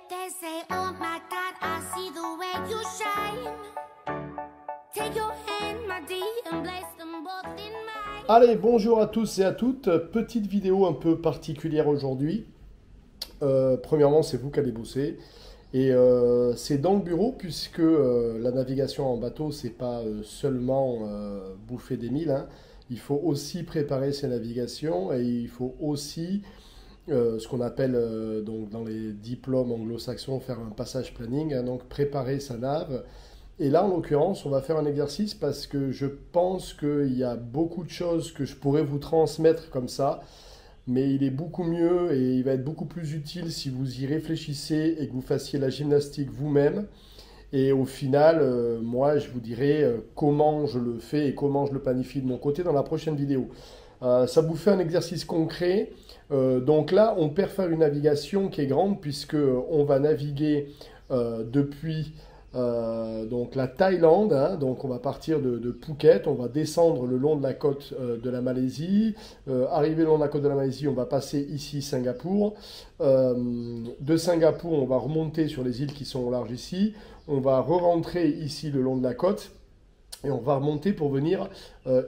They say, oh my God, I see the way you shine. Take your hand, my dear, and place them both in mine. Allez, bonjour à tous et à toutes. Petite vidéo un peu particulière aujourd'hui. Premièrement, c'est vous qui allez bosser. Et c'est dans le bureau puisque la navigation en bateau, c'est pas seulement bouffer des milles, hein. Il faut aussi préparer ses navigations et il faut aussi ce qu'on appelle donc dans les diplômes anglo-saxons faire un passage planning, hein, donc préparer sa nave. Et là, en l'occurrence, on va faire un exercice parce que je pense qu'il y a beaucoup de choses que je pourrais vous transmettre comme ça, mais il est beaucoup mieux et il va être beaucoup plus utile si vous y réfléchissez et que vous fassiez la gymnastique vous-même. Et au final, moi, je vous dirai comment je le fais et comment je le planifie de mon côté dans la prochaine vidéo. Ça vous fait un exercice concret. Donc là, on perd faire une navigation qui est grande puisque on va naviguer depuis donc la Thaïlande, hein. Donc on va partir de Phuket, on va descendre le long de la côte de la Malaisie, arriver le long de la côte de la Malaisie, on va passer ici Singapour, de Singapour on va remonter sur les îles qui sont au large ici, on va re-rentrer ici le long de la côte et on va remonter pour venir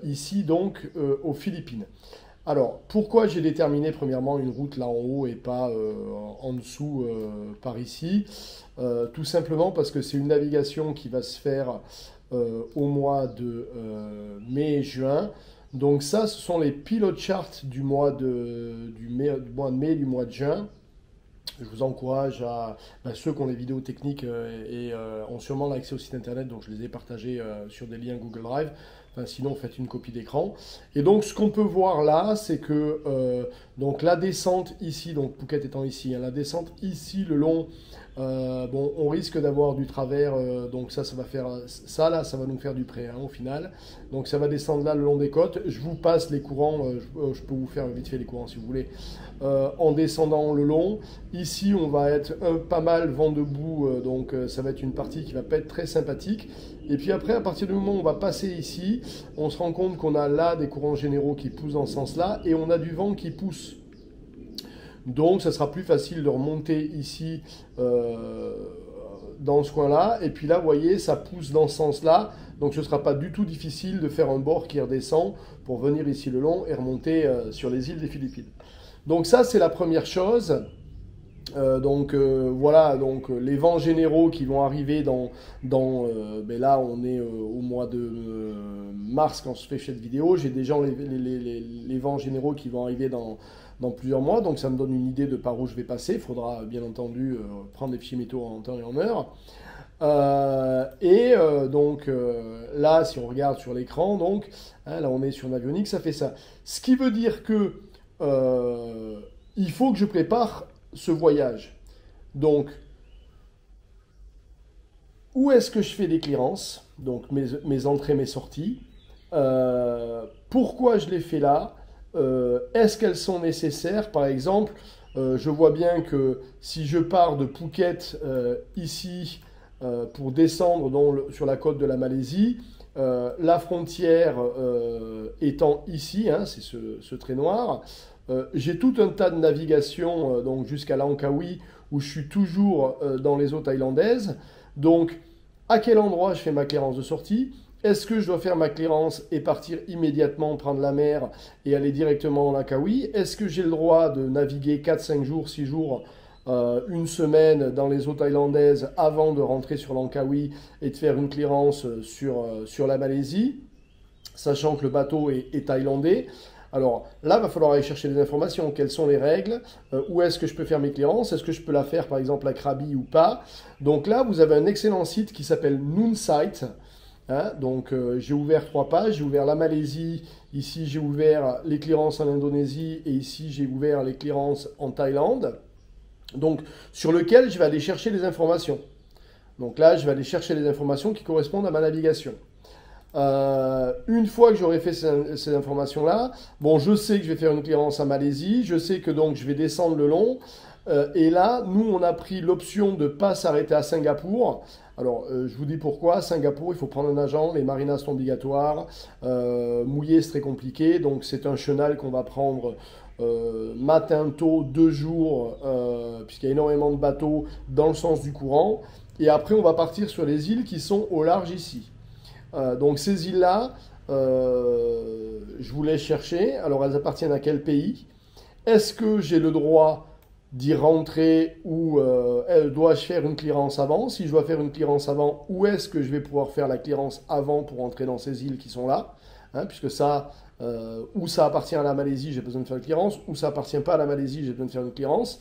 ici donc aux Philippines. Alors, pourquoi j'ai déterminé premièrement une route là en haut et pas en dessous par ici? Tout simplement parce que c'est une navigation qui va se faire au mois de mai et juin. Donc ça, ce sont les pilot charts du mois de mai et du mois de juin. Je vous encourage à ceux qui ont les vidéos techniques et ont sûrement l'accès au site internet, donc je les ai partagés sur des liens Google Drive. Enfin, sinon, faites une copie d'écran. Et donc, ce qu'on peut voir là, c'est que donc la descente ici, donc Phuket étant ici, hein, la descente ici le long, bon, on risque d'avoir du travers. Donc ça va faire ça là, ça va nous faire du près hein, au final. Donc ça va descendre là le long des côtes. Je vous passe les courants. Je peux vous faire vite fait les courants si vous voulez. En descendant le long, ici on va être pas mal vent debout. Donc ça va être une partie qui va pas être très sympathique. Et puis après, à partir du moment où on va passer ici, on se rend compte qu'on a là des courants généraux qui poussent dans ce sens-là et on a du vent qui pousse. Donc, ça sera plus facile de remonter ici dans ce coin-là. Et puis là, vous voyez, ça pousse dans ce sens-là. Donc, ce ne sera pas du tout difficile de faire un bord qui redescend pour venir ici le long et remonter sur les îles des Philippines. Donc, ça, c'est la première chose. Voilà, donc les vents généraux qui vont arriver là on est au mois de mars quand je fais cette vidéo, j'ai déjà les vents généraux qui vont arriver dans plusieurs mois, donc ça me donne une idée de par où je vais passer. Il faudra bien entendu prendre des fichiers météo en temps et en heure. Là, si on regarde sur l'écran, donc hein, là on est sur Navionics, ça fait ça. Ce qui veut dire que il faut que je prépare ce voyage. Donc, où est-ce que je fais des clearances? Donc, mes entrées, mes sorties. Pourquoi je les fais là? Est-ce qu'elles sont nécessaires? Par exemple, je vois bien que si je pars de Phuket ici pour descendre sur la côte de la Malaisie, la frontière étant ici, hein, c'est ce trait noir, j'ai tout un tas de navigations donc jusqu'à Langkawi où je suis toujours dans les eaux thaïlandaises. Donc, à quel endroit je fais ma clearance de sortie? Est-ce que je dois faire ma clearance et partir immédiatement prendre la mer et aller directement en Langkawi? Est-ce que j'ai le droit de naviguer 4, 5 jours, 6 jours, une semaine dans les eaux thaïlandaises avant de rentrer sur Langkawi et de faire une clearance sur la Malaisie, sachant que le bateau est thaïlandais? Alors là, il va falloir aller chercher des informations. Quelles sont les règles? Où est-ce que je peux faire mes clearances? Est-ce que je peux la faire, par exemple, à Krabi ou pas? Donc là, vous avez un excellent site qui s'appelle Noonsite. Hein, donc j'ai ouvert 3 pages. J'ai ouvert la Malaisie. Ici, j'ai ouvert les clearances en Indonésie. Et ici, j'ai ouvert les clearances en Thaïlande. Donc, sur lequel je vais aller chercher les informations. Donc là, je vais aller chercher les informations qui correspondent à ma navigation. Une fois que j'aurai fait ces informations-là, bon, je sais que je vais faire une clearance à Malaisie, je sais que donc je vais descendre le long. Et là, nous, on a pris l'option de ne pas s'arrêter à Singapour. Alors, je vous dis pourquoi. Singapour, il faut prendre un agent, les marinas sont obligatoires. Mouiller, c'est très compliqué. Donc, c'est un chenal qu'on va prendre matin tôt, 2 jours, puisqu'il y a énormément de bateaux dans le sens du courant. Et après, on va partir sur les îles qui sont au large ici. Donc, ces îles-là, je vous laisse chercher. Alors, elles appartiennent à quel pays? Est-ce que j'ai le droit d'y rentrer ou dois-je faire une clearance avant? Si je dois faire une clearance avant, où est-ce que je vais pouvoir faire la clearance avant pour entrer dans ces îles qui sont là? Puisque ça, ou ça appartient à la Malaisie, j'ai besoin de faire une clearance, ou ça appartient pas à la Malaisie, j'ai besoin de faire une clearance.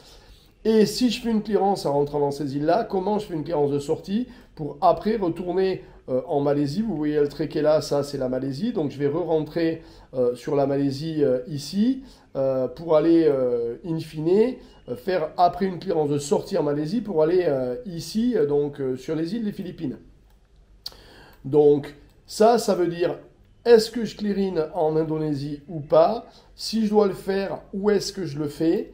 Et si je fais une clearance en rentrant dans ces îles-là, comment je fais une clearance de sortie pour après retourner en Malaisie? Vous voyez le trait qui est là, ça c'est la Malaisie. Donc je vais re-rentrer sur la Malaisie ici pour aller in fine faire après une clearance de sortie en Malaisie pour aller ici donc sur les îles des Philippines. Donc ça veut dire est-ce que je clearine en Indonésie ou pas? Si je dois le faire, où est-ce que je le fais?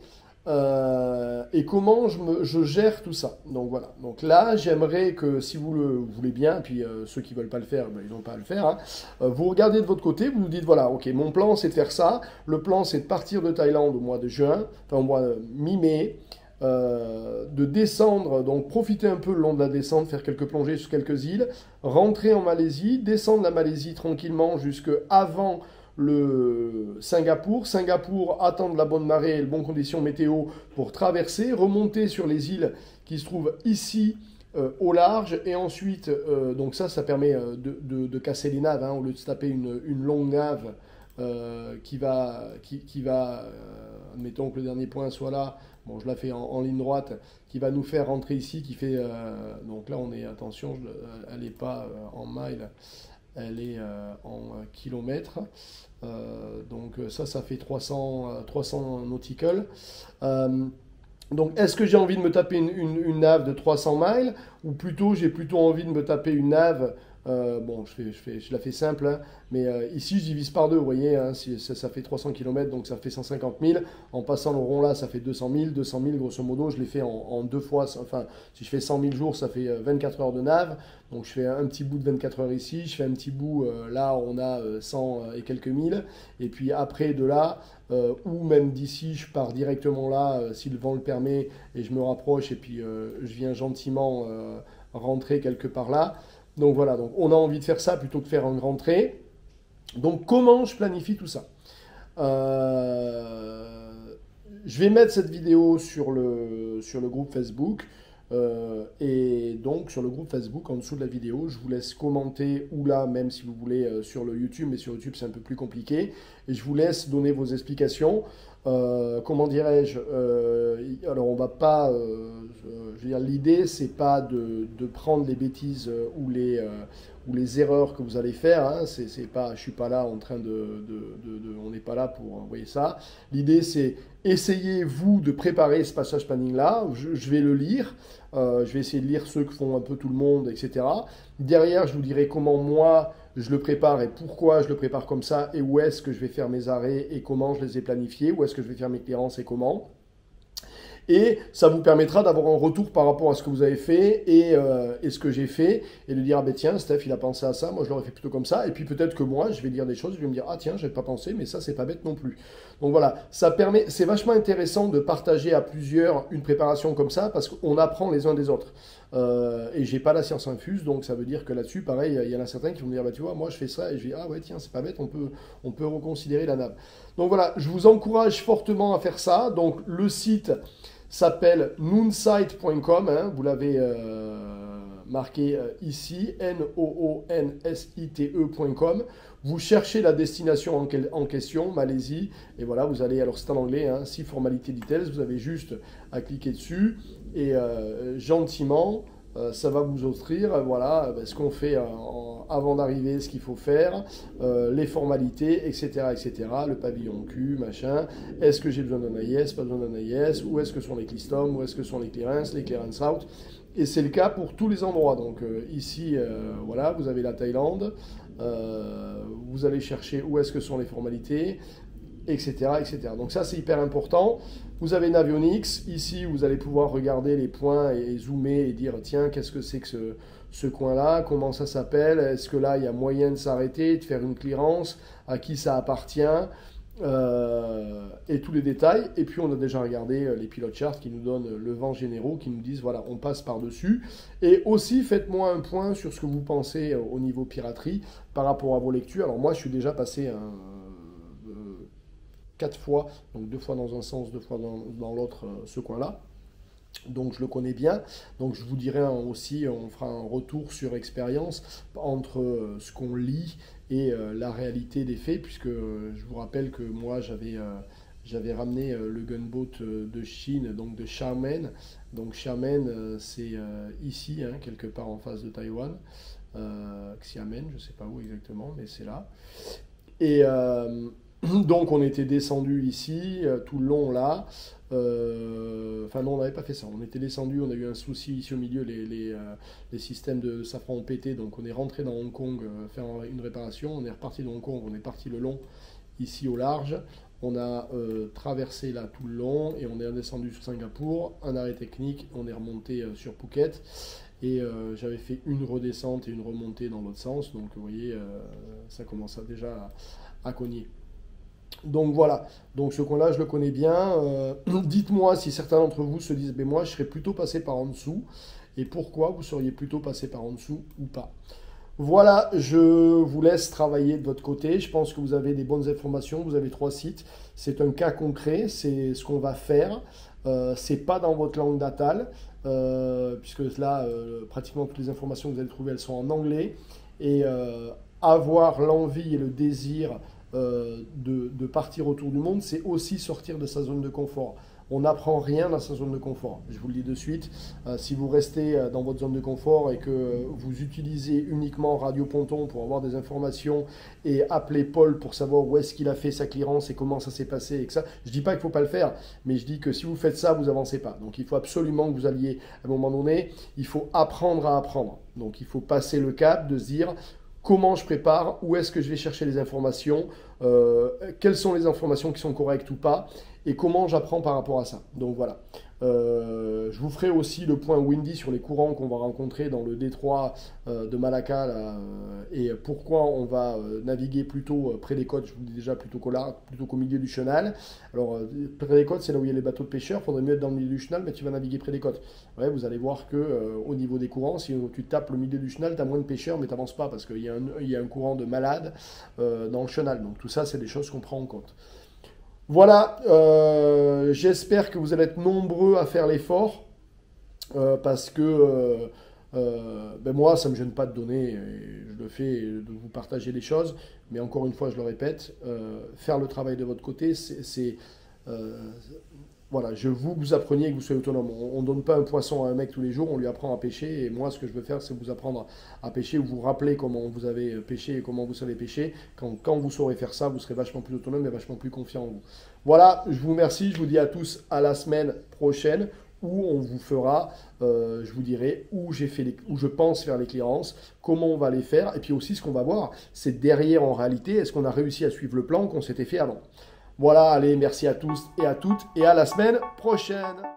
Et comment je gère tout ça. Donc voilà. Donc là, j'aimerais que si vous le voulez bien, puis ceux qui ne veulent pas le faire, ben, ils n'ont pas à le faire, hein, vous regardez de votre côté, vous nous dites voilà, ok, mon plan c'est de faire ça. Le plan c'est de partir de Thaïlande au mois de juin, enfin au mois de mi-mai, de descendre, donc profiter un peu le long de la descente, faire quelques plongées sur quelques îles, rentrer en Malaisie, descendre la Malaisie tranquillement jusque avant le Singapour, attendre la bonne marée et les bonnes conditions météo pour traverser, remonter sur les îles qui se trouvent ici au large, et ensuite, donc ça permet de casser les naves, hein, au lieu de se taper une longue nave qui va admettons que le dernier point soit là, bon je la fais en ligne droite, qui va nous faire rentrer ici, qui fait, donc là on est, attention, elle n'est pas en miles, elle est en kilomètres. Donc ça fait 300 nautical. Donc est-ce que j'ai envie de me taper une nave de 300 miles, ou plutôt j'ai plutôt envie de me taper une nave bon, je la fais simple, hein, mais ici je divise par deux, vous voyez, hein, ça fait 300 km, donc ça fait 150 000. En passant le rond là, ça fait 200 000. 200 000, grosso modo, je l'ai fait en 2 fois. Enfin, si je fais 100 000 jours, ça fait 24 heures de nave. Donc je fais un petit bout de 24 heures ici, je fais un petit bout, là on a 100 et quelques mille. Et puis après de là, ou même d'ici, je pars directement là, si le vent le permet, et je me rapproche, et puis je viens gentiment rentrer quelque part là. Donc voilà, donc on a envie de faire ça plutôt que de faire une rentrée. Donc comment je planifie tout ça? Je vais mettre cette vidéo sur le groupe Facebook. Et donc sur le groupe Facebook, en dessous de la vidéo, je vous laisse commenter, ou là, même si vous voulez, sur le YouTube, mais sur YouTube c'est un peu plus compliqué. Et je vous laisse donner vos explications. Comment dirais-je, alors on va pas, je veux dire, l'idée c'est pas de prendre les bêtises ou les erreurs que vous allez faire, hein, c'est pas, je suis pas là en train on n'est pas là pour envoyer ça. L'idée c'est essayez vous de préparer ce passage planning là, je vais le lire, je vais essayer de lire ceux que font un peu tout le monde, etc. Derrière je vous dirai comment moi je le prépare et pourquoi je le prépare comme ça, et où est-ce que je vais faire mes arrêts et comment je les ai planifiés, où est-ce que je vais faire mes clearances et comment. Et ça vous permettra d'avoir un retour par rapport à ce que vous avez fait et ce que j'ai fait, et de dire ah ben tiens, Steph il a pensé à ça, moi je l'aurais fait plutôt comme ça, et puis peut-être que moi je vais lire des choses, je vais me dire ah tiens j'avais pas pensé, mais ça c'est pas bête non plus. Donc voilà, ça permet, c'est vachement intéressant de partager à plusieurs une préparation comme ça, parce qu'on apprend les uns des autres. Et j'ai pas la science infuse, donc ça veut dire que là-dessus, pareil, il y en a certains qui vont me dire bah tu vois, moi je fais ça, et je dis ah ouais tiens c'est pas bête, on peut reconsidérer la nave. Donc voilà, je vous encourage fortement à faire ça. Donc le site s'appelle noonsite.com, hein, vous l'avez marqué ici, Nooonsite.com. Vous cherchez la destination en question, Malaisie, et voilà, vous allez, alors c'est en anglais, hein, See Formality Details, vous avez juste à cliquer dessus, et gentiment, ça va vous offrir, voilà, ce qu'on fait avant d'arriver, ce qu'il faut faire, les formalités, etc., etc., le pavillon Q, machin, est-ce que j'ai besoin d'un AIS, pas besoin d'un AIS, où est-ce que sont les customs, où est-ce que sont les clearance out, et c'est le cas pour tous les endroits. Donc ici, voilà, vous avez la Thaïlande, vous allez chercher où est-ce que sont les formalités, etc., etc. Donc ça, c'est hyper important. Vous avez Navionics. Ici, vous allez pouvoir regarder les points et zoomer et dire, tiens, qu'est-ce que c'est que ce coin-là? Comment ça s'appelle? Est-ce que là, il y a moyen de s'arrêter, de faire une clearance? À qui ça appartient? Et tous les détails. Et puis, on a déjà regardé les pilot charts qui nous donnent le vent généraux, qui nous disent, voilà, on passe par-dessus. Et aussi, faites-moi un point sur ce que vous pensez au niveau piraterie par rapport à vos lectures. Alors moi, je suis déjà passé 4 fois, donc 2 fois dans un sens, 2 fois dans l'autre, ce coin-là. Donc je le connais bien. Donc je vous dirai aussi, on fera un retour sur expérience entre ce qu'on lit et la réalité des faits, puisque je vous rappelle que moi j'avais ramené le gunboat de Chine, donc de Xiamen. Donc Xiamen, c'est ici, hein, quelque part en face de Taïwan. Xiamen, je ne sais pas où exactement, mais c'est là. Et donc on était descendu ici, tout le long là. Enfin non, on n'avait pas fait ça. On était descendu, on a eu un souci ici au milieu, les systèmes de safran ont pété, donc on est rentré dans Hong Kong faire une réparation. On est reparti de Hong Kong, on est parti le long, ici au large. On a traversé là tout le long et on est descendu sur Singapour, un arrêt technique, on est remonté sur Phuket. Et j'avais fait une redescente et une remontée dans l'autre sens, donc vous voyez, ça commence déjà à cogner. Donc voilà, donc ce coin-là, je le connais bien. Dites-moi si certains d'entre vous se disent, mais moi, je serais plutôt passé par en dessous, et pourquoi vous seriez plutôt passé par en dessous ou pas. Voilà, je vous laisse travailler de votre côté. Je pense que vous avez des bonnes informations. Vous avez 3 sites. C'est un cas concret, c'est ce qu'on va faire. C'est pas dans votre langue natale, puisque là, pratiquement toutes les informations que vous allez trouver, elles sont en anglais. Et avoir l'envie et le désir de partir autour du monde, c'est aussi sortir de sa zone de confort. On n'apprend rien dans sa zone de confort. Je vous le dis de suite, si vous restez dans votre zone de confort et que vous utilisez uniquement Radio Ponton pour avoir des informations et appeler Paul pour savoir où est-ce qu'il a fait sa clearance et comment ça s'est passé et que ça, je dis pas qu'il faut pas le faire, mais je dis que si vous faites ça, vous avancez pas. Donc il faut absolument que vous alliez, à un moment donné, il faut apprendre à apprendre. Donc il faut passer le cap de se dire comment je prépare, où est-ce que je vais chercher les informations, quelles sont les informations qui sont correctes ou pas, et comment j'apprends par rapport à ça. Donc voilà. Je vous ferai aussi le point windy sur les courants qu'on va rencontrer dans le détroit de Malacca là, et pourquoi on va naviguer plutôt près des côtes, je vous dis déjà plutôt qu'au milieu du chenal. Alors près des côtes, c'est là où il y a les bateaux de pêcheurs, il faudrait mieux être dans le milieu du chenal, mais tu vas naviguer près des côtes. Ouais, vous allez voir que au niveau des courants, si tu tapes le milieu du chenal, tu as moins de pêcheurs, mais tu n'avances pas parce qu'il y a un courant de malade dans le chenal. Donc tout ça, c'est des choses qu'on prend en compte. Voilà, j'espère que vous allez être nombreux à faire l'effort, parce que ben moi, ça ne me gêne pas de donner, et je le fais, de vous partager les choses, mais encore une fois, je le répète, faire le travail de votre côté, voilà, je veux que vous appreniez et que vous soyez autonome. On ne donne pas un poisson à un mec tous les jours, on lui apprend à pêcher. Et moi, ce que je veux faire, c'est vous apprendre à pêcher ou vous rappeler comment vous avez pêché et comment vous savez pêcher. Quand vous saurez faire ça, vous serez vachement plus autonome et vachement plus confiant en vous. Voilà, je vous remercie. Je vous dis à tous à la semaine prochaine où on vous fera, je vous dirai où je pense faire les clearances, comment on va les faire. Et puis aussi, ce qu'on va voir, c'est derrière en réalité, est-ce qu'on a réussi à suivre le plan qu'on s'était fait avant. Voilà, allez, merci à tous et à toutes et à la semaine prochaine.